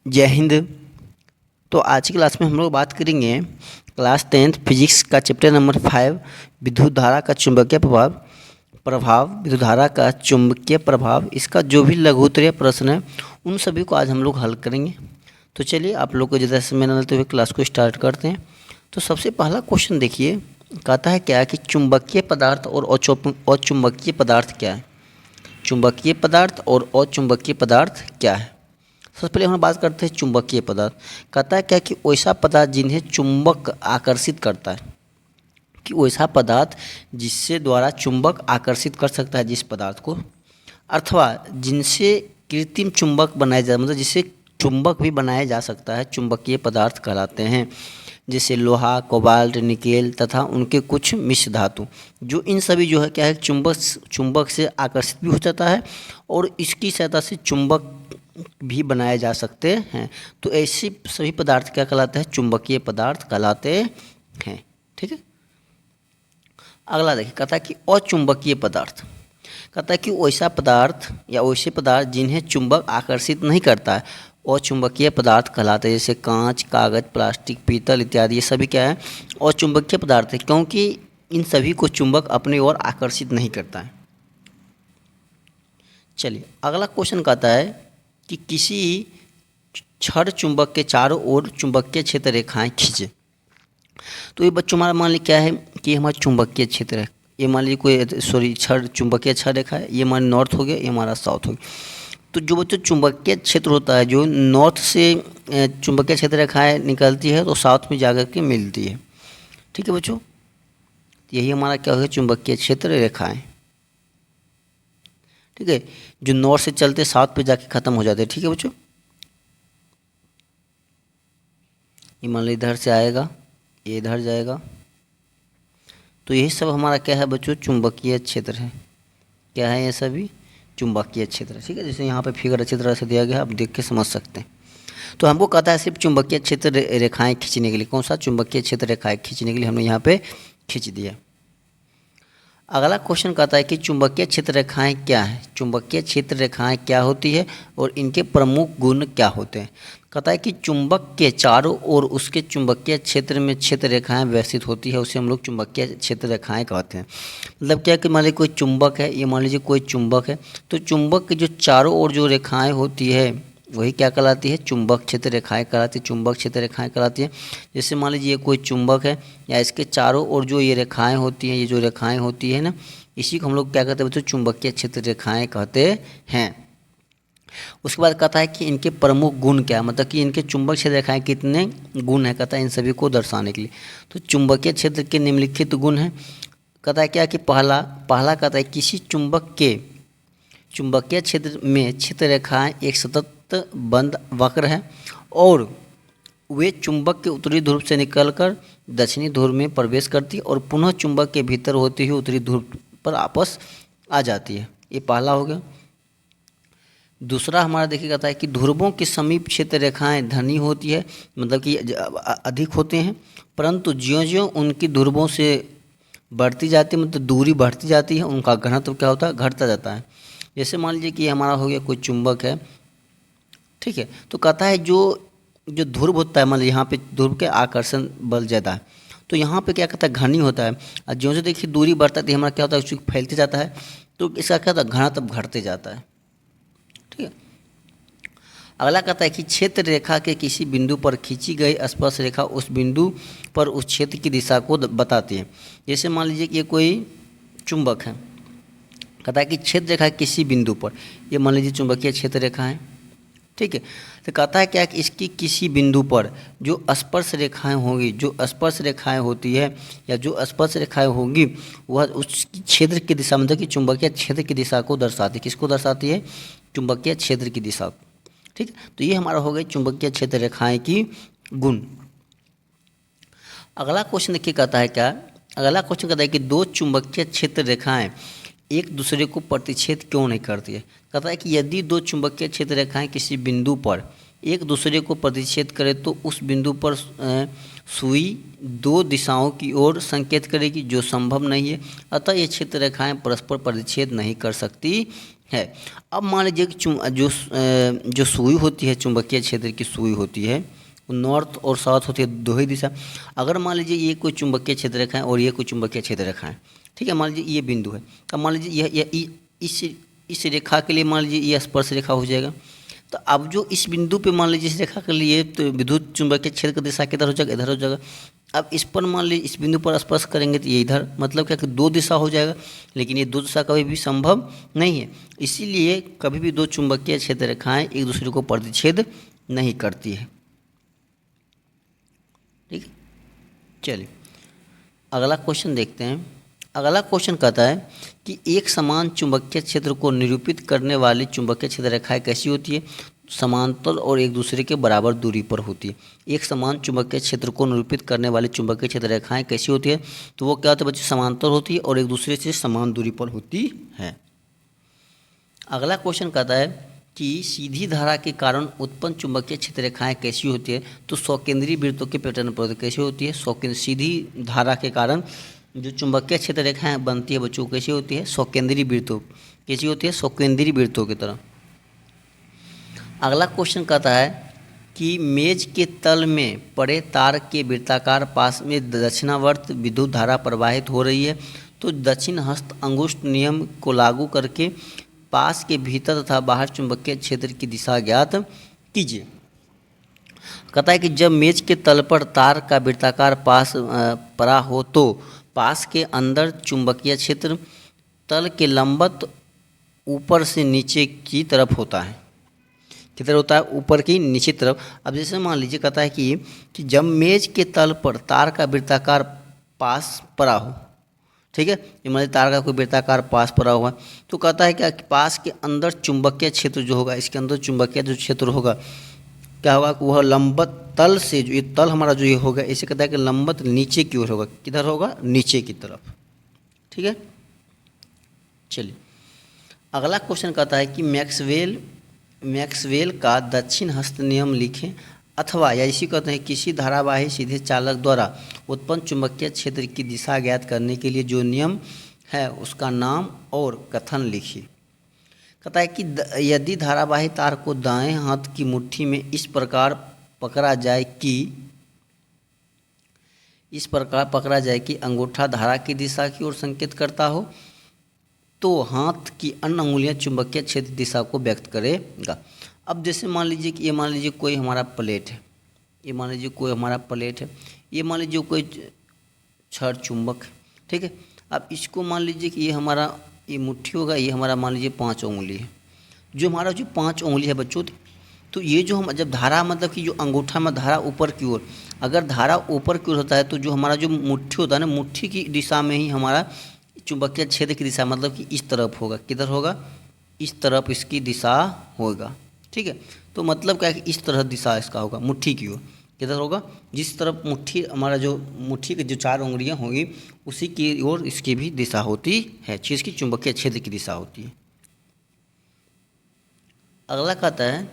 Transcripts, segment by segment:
जय हिंद। तो आज की क्लास में हम लोग बात करेंगे क्लास 10th फिजिक्स का चैप्टर नंबर 5 विद्युत धारा का चुंबकीय विद्युत धारा का चुंबकीय प्रभाव। इसका जो भी लघुत्तरीय प्रश्न है उन सभी को आज हम लोग हल करेंगे। तो चलिए आप लोग को ज़्यादा समय न लेते हुए क्लास को स्टार्ट करते हैं। तो सबसे पहला क्वेश्चन देखिए, कहता है क्या कि चुंबकीय पदार्थ और अचुंबकीय पदार्थ क्या है। चुंबकीय पदार्थ और अचुंबकीय पदार्थ क्या है। सबसे पहले हम बात करते हैं चुंबकीय पदार्थ। कहता है क्या कि वैसा पदार्थ जिन्हें चुंबक आकर्षित करता है, कि वैसा पदार्थ जिससे द्वारा चुंबक आकर्षित कर सकता है जिस पदार्थ को, अथवा जिनसे कृत्रिम चुंबक बनाया जाए, मतलब जिससे चुंबक भी बनाया जा सकता है, चुंबकीय पदार्थ कहलाते हैं। जैसे लोहा, कोबाल्ट, निकेल तथा उनके कुछ मिश्र धातु, जो इन सभी जो है क्या है, चुंबक से आकर्षित भी हो जाता है और इसकी सहायता से चुंबक भी बनाए जा सकते हैं। तो ऐसे सभी पदार्थ क्या कहलाते हैं, चुंबकीय पदार्थ कहलाते हैं। ठीक है। अगला देखिए, कहता है कि अचुंबकीय पदार्थ। कहता है कि वैसा पदार्थ या वैसे पदार्थ जिन्हें चुंबक आकर्षित नहीं करता है, अचुंबकीय पदार्थ कहलाते हैं। जैसे कांच, कागज, प्लास्टिक, पीतल इत्यादि, ये सभी क्या है, अचुंबकीय पदार्थ है, क्योंकि इन सभी को चुंबक अपनी ओर आकर्षित नहीं करता है। चलिए अगला क्वेश्चन कहता है कि किसी छड़ चुंबक के चारों ओर चुंबकीय क्षेत्र रेखाएं खींचे। तो ये बच्चों हमारा मान लीजिए क्या है कि हमारा चुंबकीय क्षेत्र है। ये मान लीजिए छड़ चुंबकीय छड़ रेखा है, ये हमारा नॉर्थ हो गया, ये हमारा साउथ हो गया। तो जो बच्चों चुंबकीय क्षेत्र होता है, जो नॉर्थ से चुंबकीय क्षेत्र रेखाएं निकलती है तो साउथ में जाकर के मिलती है। ठीक है बच्चों, यही हमारा क्या हो गया, चुंबकीय क्षेत्र रेखाएं। ठीक है, जो नॉर्थ से चलते साउथ पे जाके ख़त्म हो जाते हैं। ठीक है बच्चों, ये मान लीजिए इधर से आएगा, ये इधर जाएगा, तो यही सब हमारा क्या है बच्चों, चुंबकीय क्षेत्र है। क्या है ये सभी, चुंबकीय क्षेत्र। ठीक है, जैसे यहाँ पे फिगर अच्छी तरह से दिया गया है, आप देख के समझ सकते हैं। तो हमको कहता है सिर्फ चुंबकीय क्षेत्र रेखाएं खींचने के लिए, कौन सा, चुंबकीय क्षेत्र रेखाएं खींचने के लिए हमने यहाँ पे खींच दिया। अगला क्वेश्चन कहता है कि चुंबकीय क्षेत्र रेखाएं क्या है, चुंबकीय क्षेत्र रेखाएं क्या होती है और इनके प्रमुख गुण क्या होते हैं। कहता है कि चुंबक के चारों ओर उसके चुंबकीय क्षेत्र में क्षेत्र रेखाएं व्यवस्थित होती है, उसे हम लोग चुंबकीय क्षेत्र रेखाएं कहते हैं। मतलब क्या कि मान लीजिए कोई चुंबक है, ये मान लीजिए कोई चुंबक है, तो चुंबक के जो चारों ओर जो रेखाएं होती है वही क्या कहलाती है, चुंबक क्षेत्र रेखाएं कहलाती है, चुंबक क्षेत्र रेखाएं कहलाती है। जैसे मान लीजिए ये कोई चुंबक है, या इसके चारों ओर जो ये रेखाएं होती हैं, ये जो रेखाएं होती है ना, इसी को हम लोग क्या कहते हैं बच्चों, चुंबकीय क्षेत्र रेखाएं कहते हैं। उसके बाद कहता है कि इनके प्रमुख गुण क्या है, मतलब कि इनके चुंबक क्षेत्र रेखाएं कितने गुण है, कहता है इन सभी को दर्शाने के लिए। तो चुंबकीय क्षेत्र के निम्नलिखित गुण हैं। कहता है क्या कि पहला कहता है किसी चुंबक के चुंबकीय क्षेत्र में क्षेत्र रेखाएं एक सतत बंद वक्र है और वे चुंबक के उत्तरी ध्रुव से निकलकर दक्षिणी ध्रुव में प्रवेश करती है और पुनः चुंबक के भीतर होती हुई उत्तरी ध्रुव पर वापस आ जाती है। ये पहला हो गया। दूसरा हमारा देखिए कहता है कि ध्रुवों के समीप क्षेत्र रेखाएं धनी होती है, मतलब कि अधिक होते हैं, परंतु ज्यों-ज्यों उनकी ध्रुवों से बढ़ती जाती है, मतलब दूरी बढ़ती जाती है, उनका घनत्व क्या होता है, घटता जाता है। जैसे मान लीजिए कि हमारा हो गया कोई चुंबक है, ठीक है, तो कहता है जो ध्रुव होता है, मतलब यहाँ पे ध्रुव के आकर्षण बल ज़्यादा है, तो यहाँ पे क्या कहता है, घनी होता है, और ज्यों से देखिए दूरी बढ़ता है हमारा क्या होता है, चूँकि फैलते जाता है, तो इसका क्या होता है, घनत्व घटते जाता है। ठीक है। अगला कहता है कि क्षेत्र रेखा के किसी बिंदु पर खींची गई स्पर्श रेखा उस बिंदु पर उस क्षेत्र की दिशा को बताती है। जैसे मान लीजिए कि ये कोई चुंबक है, कहता है कि क्षेत्र रेखा किसी बिंदु पर, ये मान लीजिए चुंबकीय क्षेत्र रेखा है। ठीक है, तो कहता है क्या कि इसकी किसी बिंदु पर जो स्पर्श रेखाएं होंगी, जो स्पर्श रेखाएं होती है या जो स्पर्श रेखाएं होंगी, वह उस क्षेत्र की दिशा, मतलब कि चुंबकीय क्षेत्र की दिशा को दर्शाती है। किसको दर्शाती है, चुंबकीय क्षेत्र की दिशा को। ठीक है, तो ये हमारा हो गया चुंबकीय क्षेत्र रेखाएं की गुण। अगला क्वेश्चन देखिए कहता है क्या, अगला क्वेश्चन कहता है कि दो चुंबकीय क्षेत्र रेखाएं एक दूसरे को प्रतिच्छेद क्यों नहीं करती है। कहता है कि यदि दो चुंबकीय क्षेत्र रेखाएं किसी बिंदु पर एक दूसरे को प्रतिच्छेद करें तो उस बिंदु पर सुई दो दिशाओं की ओर संकेत करेगी, जो संभव नहीं है। अतः ये क्षेत्र रेखाएं परस्पर प्रतिच्छेद नहीं कर सकती है। अब मान लीजिए कि जो सुई होती है, चुंबकीय क्षेत्र की सुई होती है, वो नॉर्थ और साउथ होती है, दो ही दिशा। अगर मान लीजिए ये कोई चुंबकीय क्षेत्र रेखा है और ये कोई चुंबकीय क्षेत्र रेखा है, ठीक है, मान लीजिए ये बिंदु है, अब मान लीजिए इस रेखा के लिए मान लीजिए ये स्पर्श रेखा हो जाएगा। तो अब जो इस बिंदु पे मान लीजिए इस रेखा के लिए तो विद्युत चुंबकीय क्षेत्र की दिशा किधर हो जाएगा, इधर हो जाएगा। अब इस पर मान लीजिए इस बिंदु पर स्पर्श करेंगे तो ये इधर, मतलब क्या कि दो दिशा हो जाएगा, लेकिन ये दो दिशा कभी भी संभव नहीं है। इसीलिए कभी भी दो चुंबकीय क्षेत्र रेखाएं एक दूसरे को प्रतिच्छेद नहीं करती है। ठीक है, चलिए अगला क्वेश्चन देखते हैं। अगला क्वेश्चन कहता है कि एक समान चुंबकीय क्षेत्र को निरूपित करने वाली चुंबकीय क्षेत्र रेखाएं कैसी होती है? समांतर और एक दूसरे के बराबर दूरी पर होती है। एक समान चुंबकीय क्षेत्र को निरूपित करने वाली चुंबकीय क्षेत्र रेखाएं कैसी होती है? तो वो क्या होती है बच्चों? समांतर होती है और एक दूसरे से समान दूरी पर होती है। अगला क्वेश्चन कहता है कि सीधी धारा के कारण उत्पन्न चुंबकीय क्षेत्र रेखाएं कैसी होती है? तो सौकेंद्रीय वृत्तों के पैटर्न पर कैसी होती है? सीधी धारा के कारण जो चुंबकीय क्षेत्र रेखाएं बनती है बच्चों कैसी होती है? सौकेंद्रीय वृत्तों। कैसी होती है? सौकेंद्रीय वृत्तों की तरह। अगला क्वेश्चन कहता है कि मेज के तल में पड़े तार के वृत्ताकार पास में दक्षिणावर्त विद्युत धारा प्रवाहित हो रही है, तो दक्षिण हस्त अंगुष्ठ नियम को लागू करके पास के भीतर तथा बाहर चुंबकीय क्षेत्र की दिशा ज्ञात कीजिए। कहता है कि जब मेज के तल पर तार का वृत्ताकार पास पड़ा हो तो पास के अंदर चुंबकीय क्षेत्र तल के लंबवत ऊपर से नीचे की तरफ होता है। किधर होता है? ऊपर की नीचे तरफ। अब जैसे मान लीजिए कहता है कि जब मेज के तल पर तार का वृत्ताकार पास पड़ा हो, ठीक है, ये मान लीजिए तार का कोई वृत्ताकार पास पड़ा हुआ है, तो कहता है क्या कि पास के अंदर चुंबकीय क्षेत्र जो होगा, इसके अंदर चुंबकीय जो क्षेत्र होगा क्या होगा कि वह लंबवत तल से जो ये तल हमारा जो ये होगा, इसे कहता है कि लंबवत नीचे की ओर होगा। किधर होगा? नीचे की तरफ। ठीक है, चलिए अगला क्वेश्चन कहता है कि मैक्सवेल का दक्षिण हस्त नियम लिखें, अथवा या इसी कहते हैं किसी धारावाही सीधे चालक द्वारा उत्पन्न चुंबकीय क्षेत्र की दिशा ज्ञात करने के लिए जो नियम है उसका नाम और कथन लिखिए। कहता है कि यदि धारावाही तार को दाएं हाथ की मुट्ठी में इस प्रकार पकड़ा जाए कि अंगूठा धारा की दिशा की ओर संकेत करता हो, तो हाथ की अन्य अंगुलियां चुंबकीय क्षेत्र दिशा को व्यक्त करेगा। अब जैसे मान लीजिए कि ये मान लीजिए कोई हमारा प्लेट है, ये मान लीजिए कोई छड़ चुंबक है, ठीक है। अब इसको मान लीजिए कि ये हमारा ये मुट्ठी होगा, ये हमारा मान लीजिए 5 उंगली है। जो हमारा जो 5 उंगली है बच्चों, तो ये जो हम जब धारा मतलब कि जो अंगूठा में धारा ऊपर की ओर, अगर धारा ऊपर की ओर होता है तो जो हमारा जो मुट्ठी होता है ना, मुट्ठी की दिशा में ही हमारा चुंबकीय क्षेत्र की दिशा मतलब कि इस तरफ होगा। किधर होगा? इस तरफ इसकी दिशा होगा। ठीक है, तो मतलब क्या है कि इस तरह दिशा इसका होगा मुट्ठी की ओर। किधर होगा? जिस तरफ मुट्ठी हमारा जो मुट्ठी की जो 4 उंगलियां होंगी उसी की ओर इसकी भी दिशा होती है, चीज़ की चुंबकीय क्षेत्र की दिशा होती है। अगला कहता है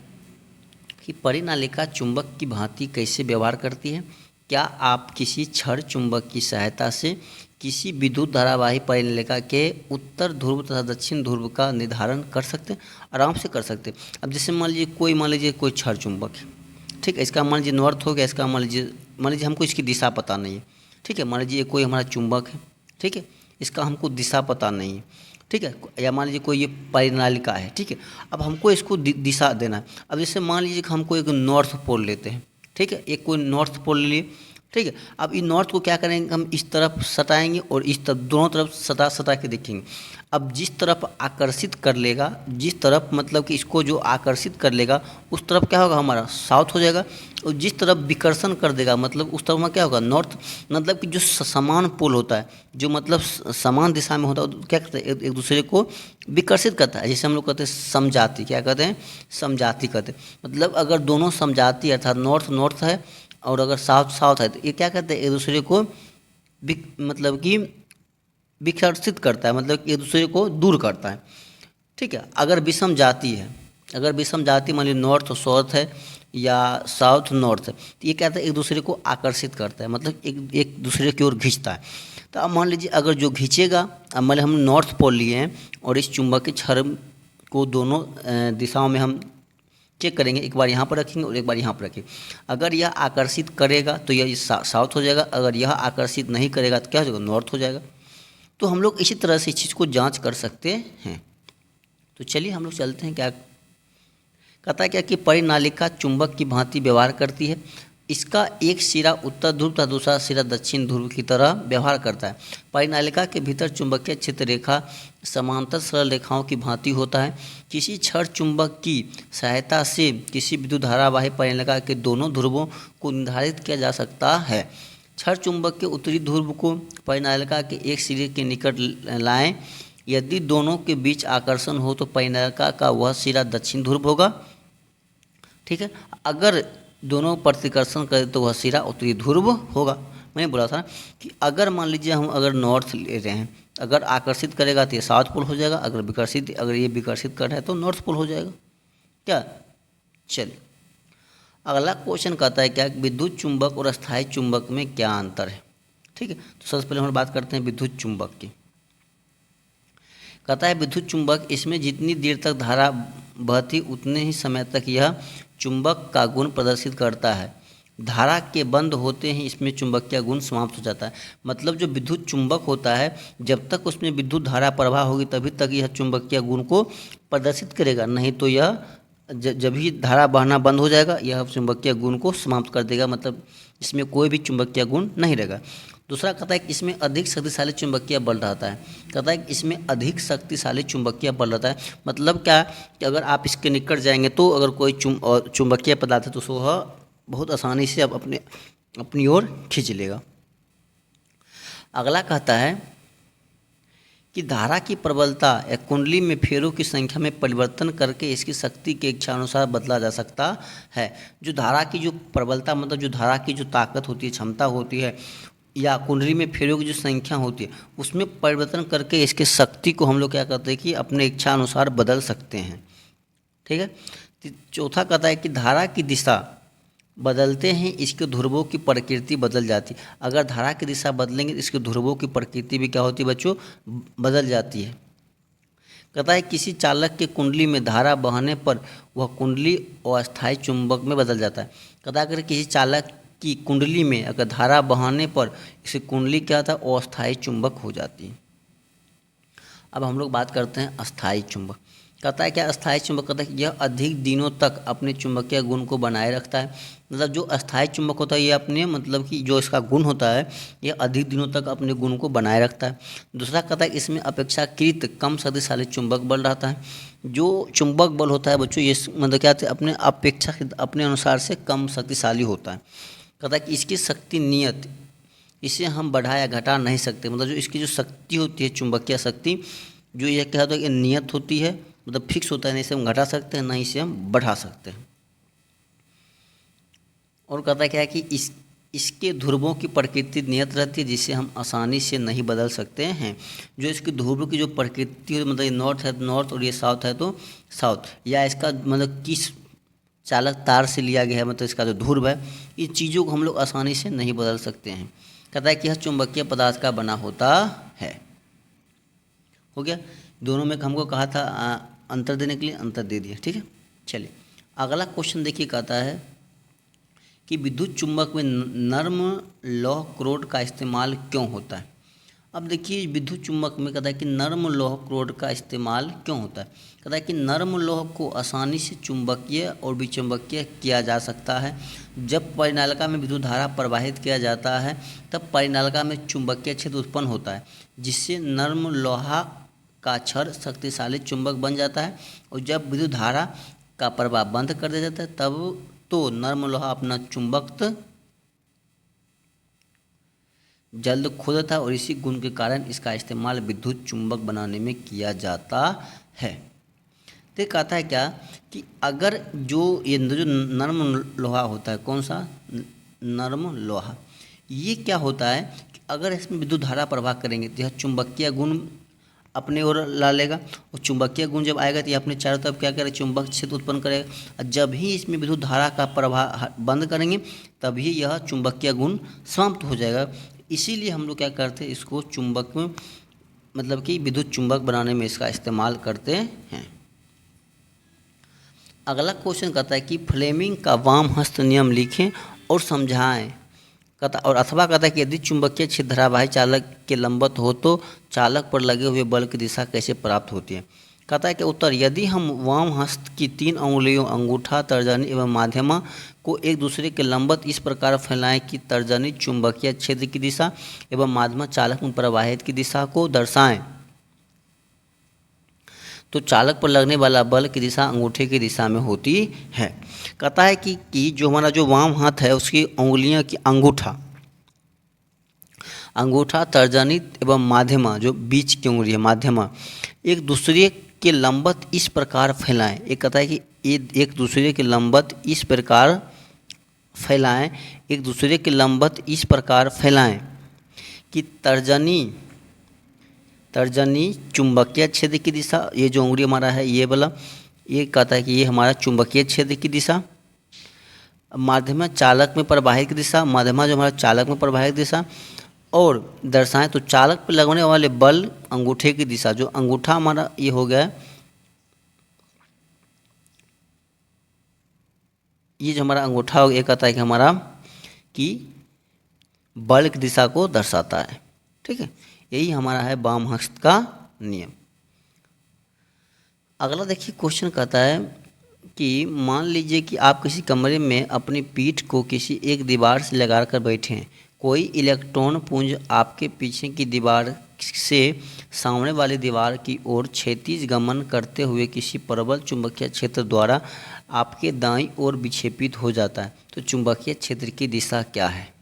कि परिनालिका चुंबक की भांति कैसे व्यवहार करती है? क्या आप किसी छड़ चुंबक की सहायता से किसी विद्युत धारावाही परिनालिका के उत्तर ध्रुव तथा दक्षिण ध्रुव का निर्धारण कर सकते हैं? आराम से कर सकते हैं। अब जैसे मान लीजिए कोई छड़ चुंबक है, ठीक है, इसका मान लीजिए नॉर्थ हो गया, इसका मान लीजिए हमको इसकी दिशा पता नहीं है, ठीक है। मान लीजिए कोई हमारा चुंबक है, ठीक है, इसका हमको दिशा पता नहीं है, ठीक है। या मान लीजिए कोई ये परिनालिका है, ठीक है। अब हमको इसको दिशा देना है। अब जैसे मान लीजिए कि हमको एक नॉर्थ पोल लेते हैं, ठीक है, एक कोई नॉर्थ पोल ले लिए, ठीक है। अब इस नॉर्थ को क्या करेंगे, हम इस तरफ सटाएंगे और इस तरफ, दोनों तरफ सटा के देखेंगे। अब जिस तरफ आकर्षित कर लेगा, जिस तरफ मतलब कि इसको जो आकर्षित कर लेगा उस तरफ क्या होगा? हमारा साउथ हो जाएगा। और जिस तरफ विकर्षण कर देगा मतलब उस तरफ में क्या होगा? नॉर्थ। मतलब कि जो समान पोल होता है, जो मतलब समान दिशा में होता है, क्या करता है? एक दूसरे को विकर्षित करता है। जैसे हम लोग कहते हैं समजाति, क्या कहते हैं? समजाति कहते हैं। मतलब अगर दोनों समजाति अर्थात नॉर्थ है और अगर साउथ है, तो ये क्या करते हैं? एक दूसरे को मतलब कि विकर्षित करता है, मतलब एक दूसरे को दूर करता है, ठीक है। अगर विषम जाति है, मान लीजिए नॉर्थ साउथ है या साउथ नॉर्थ है, तो ये क्या है? एक दूसरे को आकर्षित करता है, मतलब एक दूसरे की ओर खींचता है। तो अब मान लीजिए अगर जो खींचेगा, अब मान लीजिए हम नॉर्थ पोल लिए हैं और इस चुंबकीय को दोनों दिशाओं में हम चेक करेंगे, एक बार यहाँ पर रखेंगे और एक बार यहाँ पर रखेंगे। अगर यह आकर्षित करेगा तो यह साउथ हो जाएगा, अगर यह आकर्षित नहीं करेगा तो क्या हो जाएगा, नॉर्थ हो जाएगा। तो हम लोग इसी तरह से इस चीज़ को जांच कर सकते हैं। तो चलिए हम लोग चलते हैं। क्या कहता है, क्या कि परिनालिका चुंबक की भांति व्यवहार करती है। इसका एक सिरा उत्तर ध्रुव तथा दूसरा सिरा दक्षिण ध्रुव की तरह व्यवहार करता है। परिनालिका के भीतर चुंबकीय क्षेत्र रेखा समांतर सरल रेखाओं की भांति होता है। किसी क्षण चुंबक की सहायता से किसी विद्युत धारावाही परिनालिका के दोनों ध्रुवों को निर्धारित किया जा सकता है। क्षण चुंबक के उत्तरी ध्रुव को परिनालिका के एक सिरे के निकट लाएं। यदि दोनों के बीच आकर्षण हो तो परिनालिका का वह सिरा दक्षिण ध्रुव होगा। ठीक है, अगर दोनों प्रतिकर्षण करें तो वह सिरा उत्तरी ध्रुव होगा। मैंने बोला था कि अगर मान लीजिए हम अगर नॉर्थ ले रहे हैं, अगर आकर्षित करेगा तो ये साउथ पोल हो जाएगा, अगर ये विकर्षित कर रहा है तो नॉर्थ पोल हो जाएगा। क्या, चलिए अगला क्वेश्चन कहता है, क्या विद्युत चुंबक और अस्थायी चुंबक में क्या अंतर है। ठीक है, तो सबसे पहले हम बात करते हैं विद्युत चुंबक की। कहता है विद्युत चुंबक, इसमें जितनी देर तक धारा बहती उतने ही समय तक यह चुंबक का गुण प्रदर्शित करता है। धारा के बंद होते ही इसमें चुंबकीय गुण समाप्त हो जाता है। मतलब जो विद्युत चुंबक होता है, जब तक उसमें विद्युत धारा प्रवाह होगी तभी तक यह चुंबकीय गुण को प्रदर्शित करेगा, नहीं तो यह जब ही धारा बहना बंद हो जाएगा यह चुंबकीय गुण को समाप्त कर देगा। मतलब इसमें कोई भी चुंबकीय गुण नहीं रहेगा। दूसरा कहता है कि इसमें अधिक शक्तिशाली चुंबकीय बल रहता है। कहता है कि इसमें अधिक शक्तिशाली चुंबकीय बल रहता है। मतलब क्या कि अगर आप इसके निकट जाएंगे तो अगर कोई चुंबकीय पदार्थ है तो वह बहुत आसानी से अब अपनी ओर खींच लेगा। अगला कहता है कि धारा की प्रबलता या कुंडली में फेरों की संख्या में परिवर्तन करके इसकी शक्ति के इच्छानुसार बदला जा सकता है। जो धारा की जो प्रबलता, मतलब जो धारा की जो ताकत होती है, क्षमता होती है, या कुंडली में फेरों की जो संख्या होती है, उसमें परिवर्तन करके इसके शक्ति को हम लोग क्या करते हैं कि अपने इच्छा अनुसार बदल सकते हैं। ठीक है। चौथा कहता है कि धारा की दिशा बदलते हैं इसके ध्रुवों की प्रकृति बदल जाती है। अगर धारा की दिशा बदलेंगे तो इसके ध्रुवों की प्रकृति भी क्या होती है बच्चों, बदल जाती है। कहता है किसी चालक के कुंडली में धारा बहने पर वह कुंडली अस्थायी चुंबक में बदल जाता है। कहता है अगर किसी चालक की कुंडली में अगर धारा बहाने पर इसे कुंडली क्या था, अस्थायी चुंबक हो जाती है। अब हम लोग बात करते हैं अस्थायी चुंबक। कहता है क्या अस्थायी चुंबक, कहता है कि यह अधिक दिनों तक अपने चुंबकीय गुण को बनाए रखता है। मतलब जो अस्थायी चुंबक होता है ये अपने मतलब कि जो इसका गुण होता है यह अधिक दिनों तक अपने गुण को बनाए रखता है। दूसरा कहता है इसमें अपेक्षाकृत कम शक्तिशाली चुंबक बल रहता है। जो चुंबक बल होता है बच्चों ये मतलब क्या अपने अपेक्षाकृत अपने अनुसार से कम शक्तिशाली होता है। कहता है कि इसकी शक्ति नियत, इसे हम बढ़ा या घटा नहीं सकते। मतलब जो इसकी जो शक्ति होती है चुंबकीय शक्ति, जो यह क्या होता है कि नियत होती है, मतलब फिक्स होता है, नहीं इसे हम घटा सकते हैं, नहीं इसे हम बढ़ा सकते हैं। और कहता है क्या है कि इसके ध्रुवों की प्रकृति नियत रहती है जिसे हम आसानी से नहीं बदल सकते हैं। जो इसके ध्रुवों की जो प्रकृति है, मतलब नॉर्थ है तो नॉर्थ और ये साउथ है तो साउथ, या इसका मतलब किस चालक तार से लिया गया है, मतलब इसका जो ध्रुव है, इन चीज़ों को हम लोग आसानी से नहीं बदल सकते हैं। कहता है कि यह चुंबकीय पदार्थ का बना होता है। हो गया, दोनों में हमको कहा था अंतर देने के लिए, अंतर दे दिया। ठीक है, चलिए अगला क्वेश्चन देखिए। कहता है कि विद्युत चुंबक में नर्म लौह क्रोड का इस्तेमाल क्यों होता है। अब देखिए विद्युत चुंबक में कहता है कि नर्म लौह क्रोड का इस्तेमाल क्यों होता है। कहता है कि नर्म लौह को आसानी से चुंबकीय और विचुंबकीय किया जा सकता है। जब परिनालिका में विद्युत धारा प्रवाहित किया जाता है तब परिनालिका में चुंबकीय क्षेत्र उत्पन्न होता है, जिससे नर्म लोहा का क्षण शक्तिशाली चुंबक बन जाता है। और जब विद्युत धारा का प्रवाह बंद कर दिया जाता है तब तो नर्म लोहा अपना चुंबक जल्द खो देता है और इसी गुण के कारण इसका इस्तेमाल विद्युत चुंबक बनाने में किया जाता है। तो कहता है क्या कि अगर जो नर्म लोहा होता है, कौन सा नर्म लोहा, ये क्या होता है कि अगर इसमें विद्युत धारा प्रवाह करेंगे तो यह चुंबकीय गुण अपने ओर ला लेगा, और चुंबकीय गुण जब आएगा तो ये अपने चारों तरफ क्या करेगा, चुंबक क्षेत्र उत्पन्न करेगा। और जब ही इसमें विद्युत धारा का प्रवाह बंद करेंगे तभी यह चुंबकीय गुण समाप्त हो जाएगा। इसीलिए हम लोग क्या करते हैं, इसको चुंबक में मतलब कि विद्युत चुंबक बनाने में इसका इस्तेमाल करते हैं। अगला क्वेश्चन कहता है कि फ्लेमिंग का वाम हस्त नियम लिखें और समझाएं। कहता और अथवा कहता है कि यदि चुंबकीय क्षेत्र धारावाही चालक के लंबवत हो तो चालक पर लगे हुए बल की दिशा कैसे प्राप्त होती है। कहता है कि उत्तर, यदि हम वाम हस्त की 3 अंगुलियों अंगूठा, तर्जनी एवं माध्यमा को एक दूसरे के लंबवत इस प्रकार फैलाएं कि तर्जनी चुंबकीय क्षेत्र की दिशा एवं माध्यमा चालक में प्रवाहित की दिशा को दर्शाएं, तो चालक पर लगने वाला बल की दिशा अंगूठे की दिशा में होती है। कहता है कि जो हमारा जो वाम हाथ है उसकी उंगलियां की अंगूठा, तर्जनी एवं माध्यमा, जो बीच की उंगली है माध्यमा, एक दूसरे के लंबवत इस प्रकार फैलाएं। एक कहता है कि एक दूसरे के लंबवत इस प्रकार फैलाएं, एक दूसरे के लंबवत इस प्रकार फैलाएं कि तर्जनी चुंबकीय क्षेत्र की दिशा, ये जो उंगली हमारा है ये वाला, ये कहता है कि ये हमारा चुंबकीय क्षेत्र की दिशा, माध्यमा चालक में प्रवाहित की दिशा, माध्यमा जो हमारा चालक में प्रवाहित दिशा, और दर्शाएं तो चालक पर लगने वाले बल अंगूठे की दिशा, जो अंगूठा हमारा ये हो गया, ये जो हमारा अंगूठा हो, ये कहता है कि हमारा कि बल की दिशा को दर्शाता है। ठीक है, यही हमारा है वाम हस्त का नियम। अगला देखिए क्वेश्चन कहता है कि मान लीजिए कि आप किसी कमरे में अपनी पीठ को किसी एक दीवार से लगाकर बैठे हैं। कोई इलेक्ट्रॉन पुंज आपके पीछे की दीवार से सामने वाली दीवार की ओर क्षैतिज गमन करते हुए किसी प्रबल चुंबकीय क्षेत्र द्वारा आपके दाईं ओर विक्षेपित हो जाता है, तो चुंबकीय क्षेत्र की दिशा क्या है।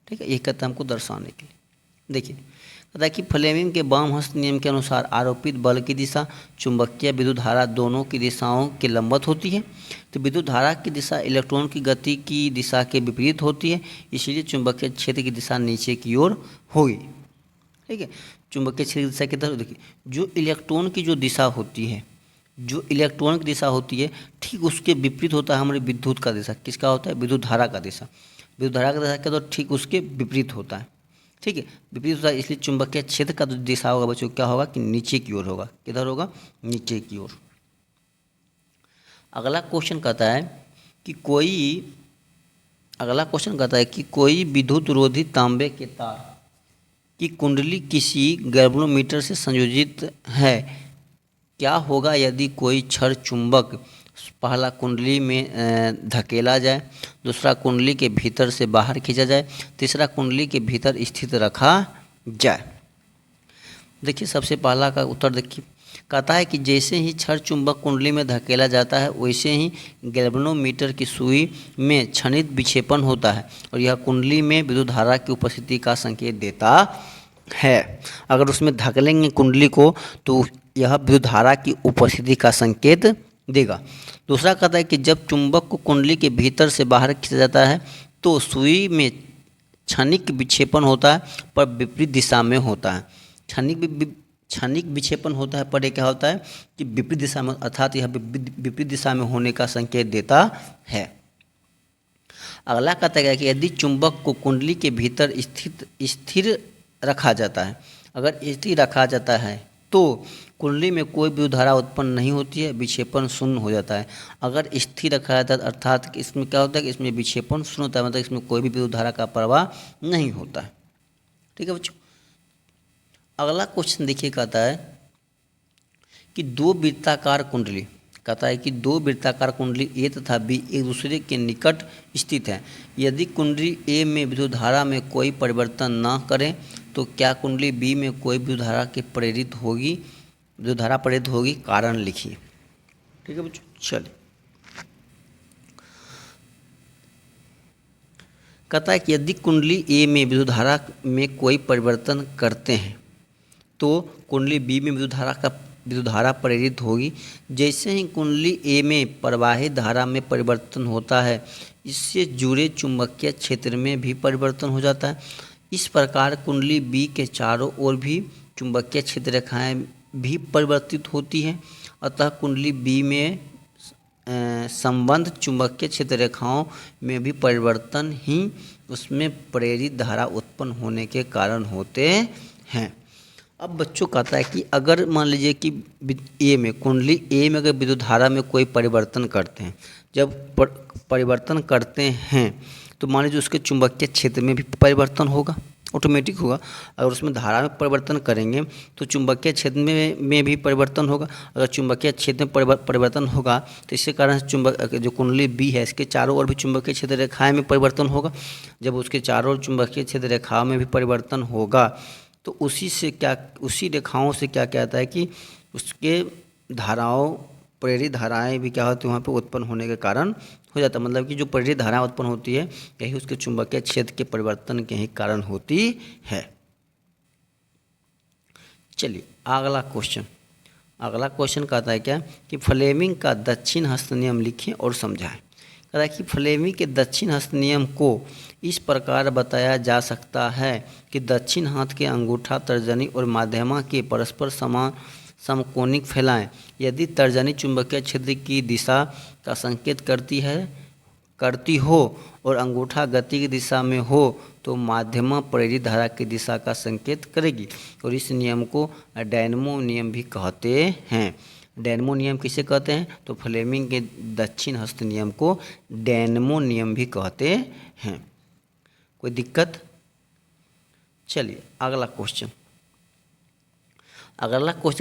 ठीक है, ये कहता है हमको दर्शाने के लिए। देखिए कहता है कि फ्लेमिंग के वाम हस्त नियम के अनुसार आरोपित बल की दिशा चुंबकीय विद्युत धारा दोनों की दिशाओं के लंबवत होती है, तो विद्युत धारा की दिशा इलेक्ट्रॉन की गति की दिशा के विपरीत होती है, इसलिए चुंबकीय क्षेत्र की दिशा नीचे की ओर होगी। ठीक है, चुंबकीय क्षेत्र की दिशा की तरफ देखिए, जो इलेक्ट्रॉन की जो दिशा होती है, जो इलेक्ट्रॉन की दिशा होती है ठीक उसके विपरीत होता है हमारी विद्युत का दिशा। किसका होता है? विद्युत धारा का दिशा। विद्युत धारा का दिशा क्या तो ठीक उसके विपरीत होता है। ठीक है, विपरीत होता है, इसलिए चुंबकीय क्षेत्र का जो दिशा होगा बच्चों क्या होगा कि नीचे की ओर होगा। किधर होगा? नीचे की ओर। अगला क्वेश्चन कहता है कि कोई विद्युत रोधी तांबे के तार की कुंडली किसी गैल्वेनोमीटर से संयोजित है। क्या होगा यदि कोई छड़ चुंबक पहला कुंडली में धकेला जाए, दूसरा कुंडली के भीतर से बाहर खींचा जाए, तीसरा कुंडली के भीतर स्थित रखा जाए। देखिए सबसे पहला का उत्तर देखिए, कहता है कि जैसे ही छड़ चुंबक कुंडली में धकेला जाता है वैसे ही गैल्वेनोमीटर की सुई में क्षणित विक्षेपण होता है और यह कुंडली में विद्युत धारा की उपस्थिति का संकेत देता है। अगर उसमें धकेलेंगे कुंडली को तो यह विद्युत धारा की उपस्थिति का संकेत देगा। दूसरा कहता है कि जब चुंबक को कुंडली के भीतर से बाहर खींचा जाता है तो सुई में क्षणिक विक्षेपण होता है पर विपरीत दिशा में होता है। क्षणिक विक्षेपण होता है पर यह क्या होता है कि विपरीत दिशा में, अर्थात यह विपरीत दिशा में होने का संकेत देता है। अगला कहता है कि यदि चुंबक को कुंडली के भीतर स्थिर रखा जाता है, अगर स्थिर रखा जाता है तो कुंडली में कोई विद्युत धारा उत्पन्न नहीं होती है, विक्षेपण शून्य हो जाता है। अगर स्थिर रखा जाता है अर्थात इसमें क्या होता है कि इसमें विक्षेपण शून्य होता है, मतलब इसमें कोई भी विद्युत धारा का प्रवाह नहीं होता है। ठीक है बच्चों, अगला क्वेश्चन देखिए, कहता है कि दो वृत्ताकार कुंडली, कहता है कि दो वृत्ताकार कुंडली ए तथा बी एक दूसरे के निकट स्थित है। यदि कुंडली ए में विद्युत धारा में कोई परिवर्तन न करें तो क्या कुंडली बी में कोई विद्युत धारा प्रेरित होगी, कारण लिखिए। ठीक है बच्चों, चलिए कहता है कि यदि कुंडली ए में विद्युत धारा में कोई परिवर्तन करते हैं तो कुंडली बी में विद्युत धारा प्रेरित होगी। जैसे ही कुंडली ए में प्रवाहित धारा में परिवर्तन होता है इससे जुड़े चुंबकीय क्षेत्र में भी परिवर्तन हो जाता है। इस प्रकार कुंडली बी के चारों ओर भी चुंबकीय क्षेत्र रेखाएं भी परिवर्तित होती हैं, अतः कुंडली बी में संबंध चुंबकीय क्षेत्र रेखाओं में भी परिवर्तन ही उसमें प्रेरित धारा उत्पन्न होने के कारण होते हैं। अब बच्चों कहता है कि अगर मान लीजिए कि ए में कुंडली ए में अगर विद्युत धारा में कोई परिवर्तन करते हैं, जब परिवर्तन करते हैं तो मान लीजिए उसके चुंबकीय क्षेत्र में भी परिवर्तन होगा, ऑटोमेटिक होगा। अगर उसमें धारा में परिवर्तन करेंगे तो चुंबकीय क्षेत्र में भी परिवर्तन होगा। अगर चुंबकीय क्षेत्र में परिवर्तन होगा तो इसके कारण चुंबक जो कुंडली बी है इसके चारों ओर भी चुंबकीय क्षेत्र रेखाएं में परिवर्तन होगा। जब उसके चारों ओर चुंबकीय क्षेत्र रेखाओं में भी परिवर्तन होगा तो उसी रेखाओं से क्या कहता है कि उसके धाराओं प्रेरित धाराएं भी क्या होती है वहाँ पे उत्पन्न होने के कारण हो जाता है। मतलब कि जो प्रेरित धाराएं उत्पन्न होती है यही उसके चुंबकीय क्षेत्र के परिवर्तन के ही कारण होती है। चलिए अगला क्वेश्चन कहता है क्या कि फ्लेमिंग का दक्षिण हस्त नियम लिखें और समझाएं। कहता है कि फ्लेमिंग के दक्षिण हस्त नियम को इस प्रकार बताया जा सकता है कि दक्षिण हाथ के अंगूठा, तर्जनी और माध्यमा के परस्पर समान समकोणिक फैलाएं। यदि तर्जनी चुंबकीय क्षेत्र की दिशा का संकेत करती हो और अंगूठा गति की दिशा में हो तो माध्यमा प्रेरित धारा की दिशा का संकेत करेगी और इस नियम को डायनमो नियम भी कहते हैं। डायनमो नियम किसे कहते हैं? तो फ्लेमिंग के दक्षिण हस्त नियम को डायनमो नियम भी कहते हैं। कोई दिक्कत? चलिए अगला क्वेश्चन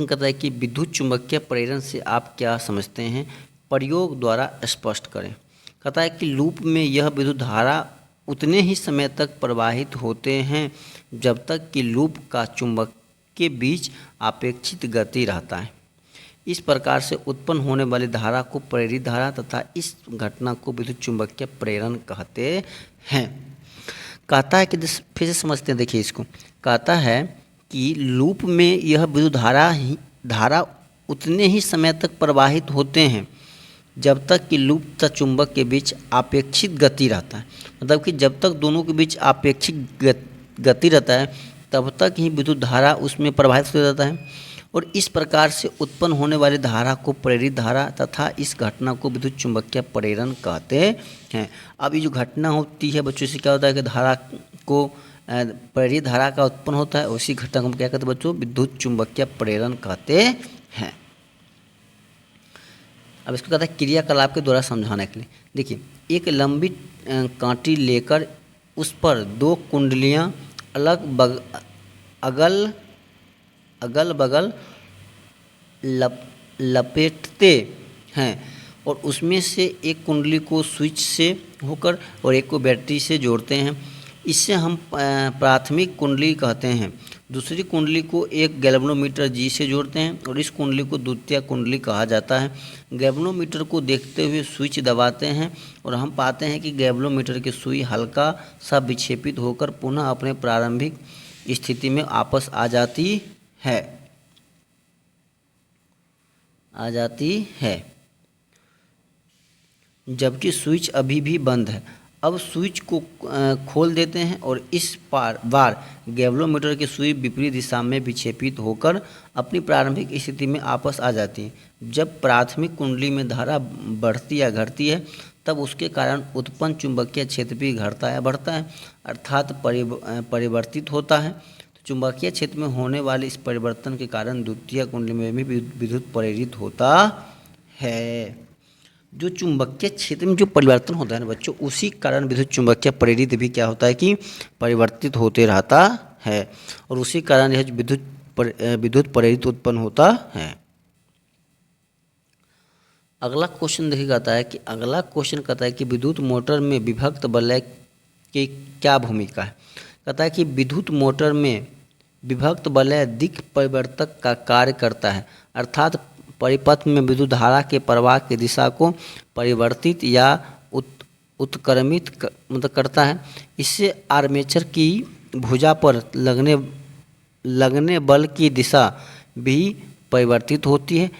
कहता है कि विद्युत चुंबकीय प्रेरण से आप क्या समझते हैं, प्रयोग द्वारा स्पष्ट करें। कहता है कि लूप में यह विद्युत धारा उतने ही समय तक प्रवाहित होते हैं जब तक कि लूप का चुंबक के बीच अपेक्षित गति रहता है। इस प्रकार से उत्पन्न होने वाली धारा को प्रेरित धारा तथा इस घटना को विद्युत चुंबकीय प्रेरण कहते हैं। कहता है कि फिर से समझते हैं, देखिए इसको। कहता है कि लूप में यह विद्युत धारा उतने ही समय तक प्रवाहित होते हैं जब तक कि लूप तथा चुंबक के बीच अपेक्षित गति रहता है। मतलब कि जब तक दोनों के बीच अपेक्षित गति रहता है तब तक ही विद्युत धारा उसमें प्रवाहित हो जाता है और इस प्रकार से उत्पन्न होने वाली धारा को प्रेरित धारा तथा इस घटना को विद्युत चुंबकीय प्रेरण कहते हैं। अब ये जो घटना होती है बच्चों, से क्या होता है कि धारा को प्रेरित धारा का उत्पन्न होता है, उसी घटना को हम क्या कहते हैं बच्चों? विद्युत चुंबकीय प्रेरण कहते हैं। अब इसको कहता है क्रियाकलाप के द्वारा समझाने के लिए। देखिए, एक लंबी कांटी लेकर उस पर दो कुंडलियां अगल बगल लपेटते हैं और उसमें से एक कुंडली को स्विच से होकर और एक को बैटरी से जोड़ते हैं। इससे हम प्राथमिक कुंडली कहते हैं। दूसरी कुंडली को एक गैल्वेनोमीटर जी से जोड़ते हैं और इस कुंडली को द्वितीय कुंडली कहा जाता है। गैल्वेनोमीटर को देखते हुए स्विच दबाते हैं और हम पाते हैं कि गैल्वेनोमीटर की सुई हल्का सा विक्षेपित होकर पुनः अपने प्रारंभिक स्थिति में वापस आ जाती है जबकि स्विच अभी भी बंद है। अब स्विच को खोल देते हैं और इस बार गैल्वेनोमीटर की सुई विपरीत दिशा में विक्षेपित होकर अपनी प्रारंभिक स्थिति में वापस आ जाती है। जब प्राथमिक कुंडली में धारा बढ़ती या घटती है तब उसके कारण उत्पन्न चुंबकीय क्षेत्र भी घटता या बढ़ता है, अर्थात परिवर्तित होता है। तो चुंबकीय क्षेत्र में होने वाले इस परिवर्तन के कारण द्वितीय कुंडली में भी विद्युत प्रेरित होता है। जो चुंबकीय क्षेत्र में जो परिवर्तन होता है ना बच्चों, उसी कारण विद्युत चुंबकीय प्रेरित भी क्या होता है कि परिवर्तित होते रहता है और उसी कारण यह विद्युत प्रेरित उत्पन्न होता है। अगला क्वेश्चन कहता है कि विद्युत मोटर में विभक्त वलय की क्या भूमिका है। कहता है कि विद्युत मोटर में विभक्त वलय दिक् परिवर्तक का कार्य करता है, अर्थात परिपथ में विद्युत धारा के प्रवाह की दिशा को परिवर्तित या उत्क्रमित करता है। इससे आर्मेचर की भुजा पर लगने बल की दिशा भी परिवर्तित होती है।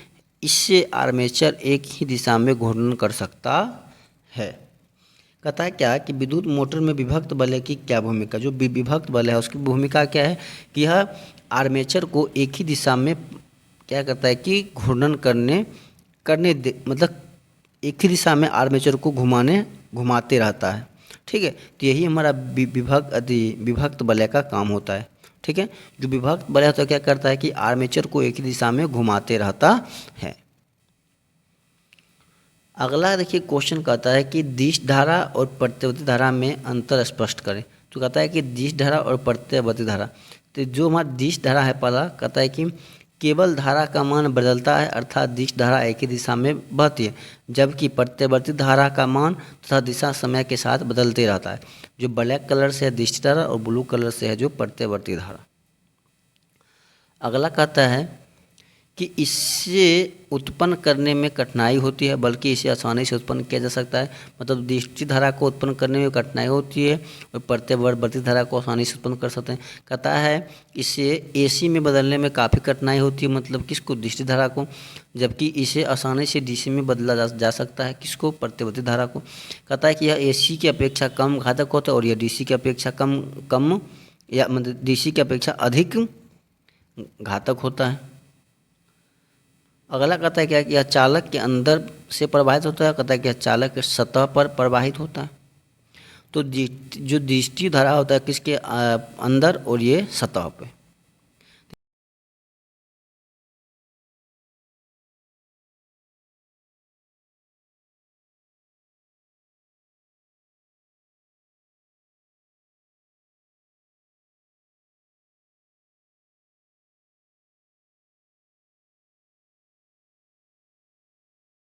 इससे आर्मेचर एक ही दिशा में घूर्णन कर सकता है। कहता है क्या कि विद्युत मोटर में विभक्त वलय की क्या भूमिका। जो विभक्त वलय है उसकी भूमिका क्या है कि यह आर्मेचर को एक ही दिशा में क्या करता है कि घूर्णन मतलब एक ही दिशा में आर्मेचर को घुमाते रहता है। ठीक है, तो यही हमारा विभक्त वलय का काम होता है। ठीक। ठीक है। जो विभक्त वलय होता है क्या करता है कि आर्मेचर को एक ही दिशा में घुमाते रहता है। अगला देखिए क्वेश्चन कहता है कि दिश धारा और प्रत्यावर्ती धारा में अंतर स्पष्ट करें। तो कहता है कि दिश धारा और प्रत्यावर्ती धारा, तो जो हमारा दिश धारा है पहला कहता है कि केवल धारा का मान बदलता है, अर्थात दिश धारा एक ही दिशा में बहती है, जबकि प्रत्यावर्ती धारा का मान तथा दिशा समय के साथ बदलते रहता है। जो ब्लैक कलर से है दिश धारा और ब्लू कलर से है जो प्रत्यावर्ती धारा। अगला कहता है कि इससे उत्पन्न करने में कठिनाई होती है, बल्कि इसे आसानी से उत्पन्न किया जा सकता है। मतलब दृष्टि धारा को उत्पन्न करने में कठिनाई होती है और प्रत्यावर्ती धारा को आसानी से उत्पन्न कर सकते हैं। कहता है इसे एसी में बदलने में काफ़ी कठिनाई होती है, मतलब किसको, दृष्टि धारा को, जबकि इसे आसानी से डीसी में बदला जा सकता है, किसको, प्रत्यावर्ती धारा को। कहता है कि यह एसी की अपेक्षा कम घातक होता है और यह डीसी की अपेक्षा कम या मतलब डीसी की अपेक्षा अधिक घातक होता है। अगला कहता है क्या कि यह चालक के अंदर से प्रवाहित होता है, कहता है कि यह चालक के सतह पर प्रवाहित होता है। तो जो दृष्टि धारा होता है किसके अंदर और ये सतह पे।